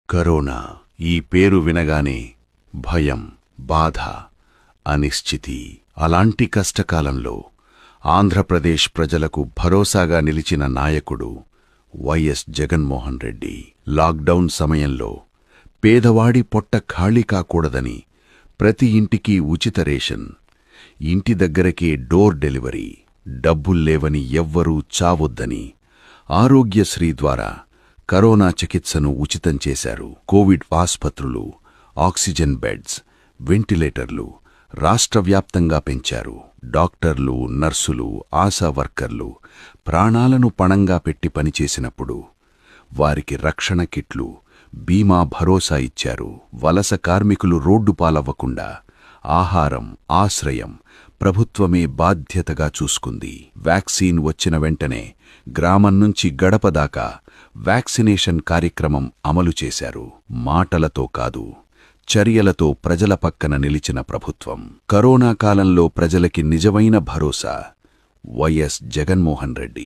Corona ఈ పేరు వినగానే భయం, బాధ, అనిశ్చితి. అలాంటి కష్టకాలంలో ఆంధ్రప్రదేశ్ ప్రజలకు భరోసాగా నిలిచిన నాయకుడు వైఎస్ జగన్మోహన్ రెడ్డి. లాక్డౌన్ సమయంలో పేదవాడి పొట్ట ఖాళీ కాకూడదని ప్రతి ఇంటికి ఉచిత రేషన్, ఇంటి దగ్గరకే డోర్ డెలివరీ, డబ్బుల్లేవని ఎవ్వరూ చావొద్దని ఆరోగ్యశ్రీ ద్వారా కరోనా చికిత్సను ఉచితం చేశారు. కోవిడ్ ఆస్పత్రులు, ఆక్సిజన్ బెడ్స్, వెంటిలేటర్లు రాష్ట్రవ్యాప్తంగా పెంచారు. డాక్టర్లు, నర్సులు, ఆశా వర్కర్లు ప్రాణాలను పణంగా పెట్టి పనిచేసినప్పుడు వారికి రక్షణ కిట్లు, బీమా భరోసా ఇచ్చారు. వలస కార్మికులు రోడ్డు పాలవ్వకుండా ఆహారం, ఆశ్రయం ప్రభుత్వమే బాధ్యతగా చూసుకుంది. వ్యాక్సిన్ వచ్చిన వెంటనే గ్రామం నుంచి గడప దాకా వ్యాక్సినేషన్ కార్యక్రమం అమలు చేశారు. మాటలతో కాదు, చర్యలతో ప్రజల పక్కన నిలిచిన ప్రభుత్వం. కరోనా కాలంలో ప్రజలకి నిజమైన భరోసా వైఎస్ జగన్మోహన్ రెడ్డి.